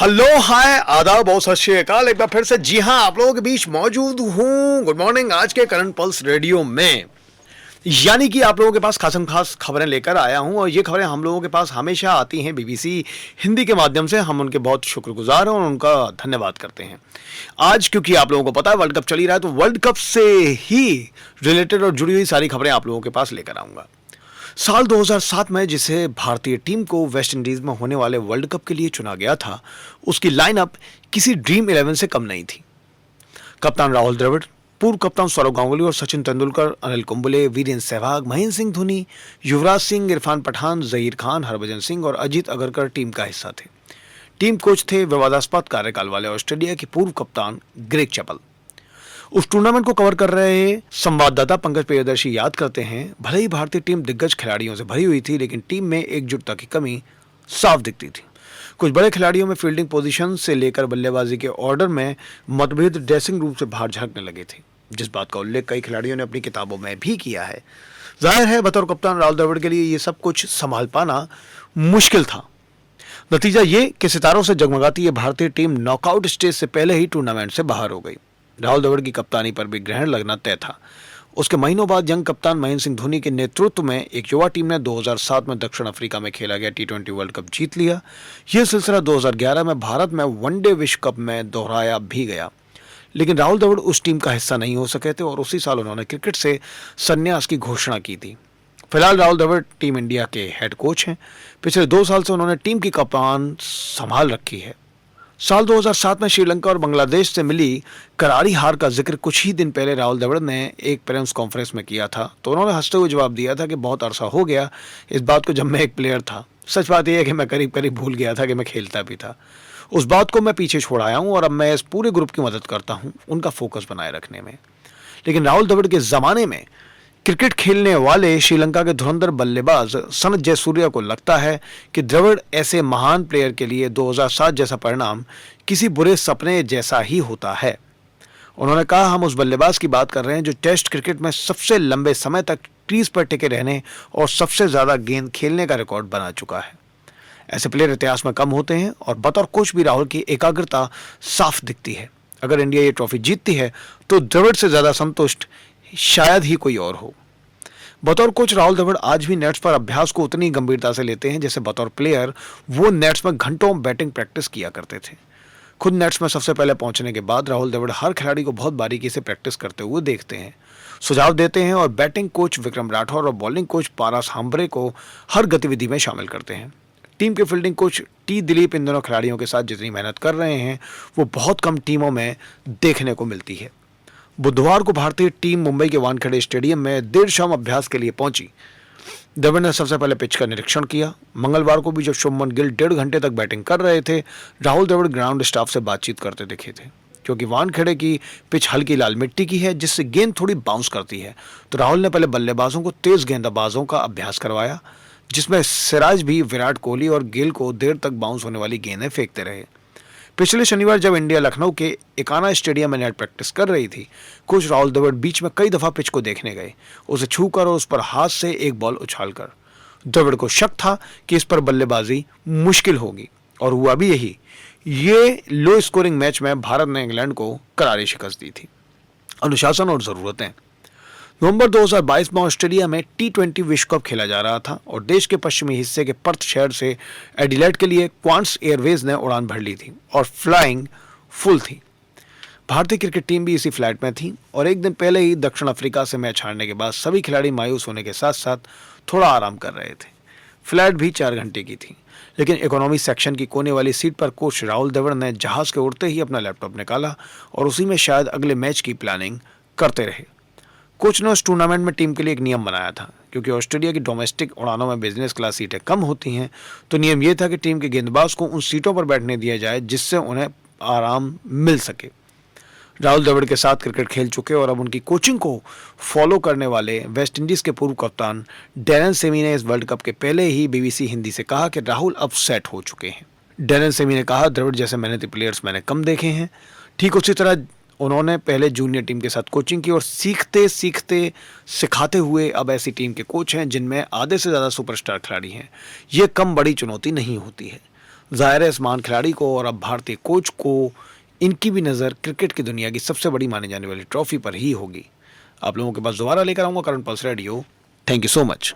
Hello hi आदाब और सत श्री अकाल। एक बार फिर से जी हाँ आप लोगों के बीच मौजूद हूँ। Good morning. आज के करंट पल्स रेडियो में यानी कि आप लोगों के पास खासम खास खबरें लेकर आया हूँ और ये खबरें हम लोगों के पास हमेशा आती हैं बीबीसी हिंदी के माध्यम से। हम उनके बहुत शुक्रगुजार हैं और उनका धन्यवाद करते हैं। आज क्योंकि आप लोगों को पता है वर्ल्ड कप चल ही रहा है, तो वर्ल्ड कप से ही रिलेटेड और जुड़ी हुई सारी खबरें आप लोगों के पास लेकर आऊँगा। साल 2007 में जिसे भारतीय टीम को वेस्ट इंडीज में होने वाले वर्ल्ड कप के लिए चुना गया था, उसकी लाइनअप किसी ड्रीम 11 से कम नहीं थी। कप्तान राहुल द्रविड़, पूर्व कप्तान सौरव गांगुली और सचिन तेंदुलकर, अनिल कुंबले, वीरेंद्र सहवाग, महेंद्र सिंह धोनी, युवराज सिंह, इरफान पठान, जहीर खान, हरभजन सिंह और अजीत अगरकर टीम का हिस्सा थे। टीम कोच थे विवादास्पद कार्यकाल वाले ऑस्ट्रेलिया के पूर्व कप्तान ग्रेग चैपल। उस टूर्नामेंट को कवर कर रहे संवाददाता पंकज प्रियदर्शी याद करते हैं, भले ही भारतीय टीम दिग्गज खिलाड़ियों से भरी हुई थी, लेकिन टीम में एकजुटता की कमी साफ दिखती थी। कुछ बड़े खिलाड़ियों में फील्डिंग पोजीशन से लेकर बल्लेबाजी के ऑर्डर में मतभेद ड्रेसिंग रूम से बाहर झलकने लगे थे, जिस बात का उल्लेख कई खिलाड़ियों ने अपनी किताबों में भी किया है। जाहिर है बतौर कप्तान राहुल द्रविड़ के लिए ये सब कुछ संभाल पाना मुश्किल था। नतीजा ये कि सितारों से जगमगाती ये भारतीय टीम नॉकआउट स्टेज से पहले ही टूर्नामेंट से बाहर हो गई। राहुल द्रविड़ की कप्तानी पर भी ग्रहण लगना तय था। उसके महीनों बाद यंग कप्तान महेंद्र सिंह धोनी के नेतृत्व में एक युवा टीम ने 2007 में दक्षिण अफ्रीका में खेला गया T20 वर्ल्ड कप जीत लिया। यह सिलसिला 2011 में भारत में वनडे विश्व कप में दोहराया भी गया, लेकिन राहुल द्रविड़ उस टीम का हिस्सा नहीं हो सके थे और उसी साल उन्होंने क्रिकेट से संन्यास की घोषणा की थी। फिलहाल राहुल द्रविड़ टीम इंडिया के हेड कोच हैं। पिछले 2 साल से उन्होंने टीम की कप्तान संभाल रखी है। साल 2007 में श्रीलंका और बांग्लादेश से मिली करारी हार का जिक्र कुछ ही दिन पहले राहुल द्रविड़ ने एक प्रेस कॉन्फ्रेंस में किया था, तो उन्होंने हंसते हुए जवाब दिया था कि बहुत अरसा हो गया इस बात को जब मैं एक प्लेयर था। सच बात यह है कि मैं करीब करीब भूल गया था कि मैं खेलता भी था। उस बात को मैं पीछे छोड़ आया हूँ और अब मैं इस पूरे ग्रुप की मदद करता हूँ उनका फोकस बनाए रखने में। लेकिन राहुल द्रविड़ के ज़माने में क्रिकेट खेलने वाले श्रीलंका के धुरंधर बल्लेबाज सनत जयसूर्या को लगता है कि द्रविड़ ऐसे महान प्लेयर के लिए 2007 जैसा परिणाम किसी बुरे सपने जैसा ही होता है। उन्होंने कहा, हम उस बल्लेबाज की बात कर रहे हैं जो टेस्ट क्रिकेट में सबसे लंबे समय तक क्रीज पर टिके रहने और सबसे ज़्यादा गेंद खेलने का रिकॉर्ड बना चुका है। ऐसे प्लेयर इतिहास में कम होते हैं और बतौर कोच भी राहुल की एकाग्रता साफ दिखती है। अगर इंडिया ये ट्रॉफी जीतती है तो द्रविड़ से ज़्यादा संतुष्ट शायद ही कोई और हो। बतौर कोच राहुल द्रविड़ आज भी नेट्स पर अभ्यास को उतनी गंभीरता से लेते हैं जैसे बतौर प्लेयर वो नेट्स में घंटों बैटिंग प्रैक्टिस किया करते थे। खुद नेट्स में सबसे पहले पहुंचने के बाद राहुल द्रविड़ हर खिलाड़ी को बहुत बारीकी से प्रैक्टिस करते हुए देखते हैं, सुझाव देते हैं और बैटिंग कोच विक्रम राठौर और बॉलिंग कोच पारस हाम्बरे को हर गतिविधि में शामिल करते हैं। टीम के फील्डिंग कोच टी दिलीप इन दोनों खिलाड़ियों के साथ जितनी मेहनत कर रहे हैं वो बहुत कम टीमों में देखने को मिलती है। बुधवार को भारतीय टीम मुंबई के वानखेड़े स्टेडियम में देर शाम अभ्यास के लिए पहुंची। द्रविड़ ने सबसे पहले पिच का निरीक्षण किया। मंगलवार को भी जब शुभमन गिल 1.5 घंटे तक बैटिंग कर रहे थे, राहुल द्रविड़ ग्राउंड स्टाफ से बातचीत करते दिखे थे। क्योंकि वानखेड़े की पिच हल्की लाल मिट्टी की है जिससे गेंद थोड़ी बाउंस करती है, तो राहुल ने पहले बल्लेबाजों को तेज गेंदबाजों का अभ्यास करवाया, जिसमें सिराज भी विराट कोहली और गिल को देर तक बाउंस होने वाली गेंदें फेंकते रहे। पिछले शनिवार जब इंडिया लखनऊ के एकाना स्टेडियम में नेट प्रैक्टिस कर रही थी, कोच राहुल द्रविड़ बीच में कई दफा पिच को देखने गए, उसे छूकर और उस पर हाथ से एक बॉल उछालकर। द्रविड़ को शक था कि इस पर बल्लेबाजी मुश्किल होगी और हुआ भी यही। ये लो स्कोरिंग मैच में भारत ने इंग्लैंड को करारी शिकस्त दी थी। अनुशासन और जरूरतें। नवंबर 2022 में ऑस्ट्रेलिया में T20 विश्व कप खेला जा रहा था और देश के पश्चिमी हिस्से के पर्थ शहर से एडिलेड के लिए क्वांट्स एयरवेज ने उड़ान भर ली थी और फ्लाइंग फुल थी। भारतीय क्रिकेट टीम भी इसी फ्लाइट में थी और एक दिन पहले ही दक्षिण अफ्रीका से मैच हारने के बाद सभी खिलाड़ी मायूस होने के साथ साथ थोड़ा आराम कर रहे थे। फ्लाइट भी 4 घंटे की थी, लेकिन इकोनॉमी सेक्शन की कोने वाली सीट पर कोच राहुल द्रविड़ ने जहाज के उड़ते ही अपना लैपटॉप निकाला और उसी में शायद अगले मैच की प्लानिंग करते रहे। कोच ने उस टूर्नामेंट में टीम के लिए एक नियम बनाया था। क्योंकि ऑस्ट्रेलिया की डोमेस्टिक उड़ानों में बिजनेस क्लास सीटें कम होती हैं, तो नियम यह था कि टीम के गेंदबाज को उन सीटों पर बैठने दिया जाए जिससे उन्हें आराम मिल सके। राहुल द्रविड़ के साथ क्रिकेट खेल चुके और अब उनकी कोचिंग को फॉलो करने वाले वेस्ट इंडीज के पूर्व कप्तान डैरेन सेमी ने इस वर्ल्ड कप के पहले ही बीबीसी हिंदी से कहा कि राहुल अब सेट हो चुके हैं। डैरेन सेमी ने कहा, द्रविड़ जैसे मेहनती प्लेयर्स मैंने कम देखे हैं। ठीक उसी तरह उन्होंने पहले जूनियर टीम के साथ कोचिंग की और सीखते सीखते सिखाते हुए अब ऐसी टीम के कोच हैं जिनमें आधे से ज़्यादा सुपरस्टार खिलाड़ी हैं। ये कम बड़ी चुनौती नहीं होती है। ज़ाहिर है इस महान खिलाड़ी को और अब भारतीय कोच को इनकी भी नज़र क्रिकेट की दुनिया की सबसे बड़ी मानी जाने वाली ट्रॉफी पर ही होगी। आप लोगों के पास दोबारा लेकर आऊँगा current pulse radio. Thank you so much.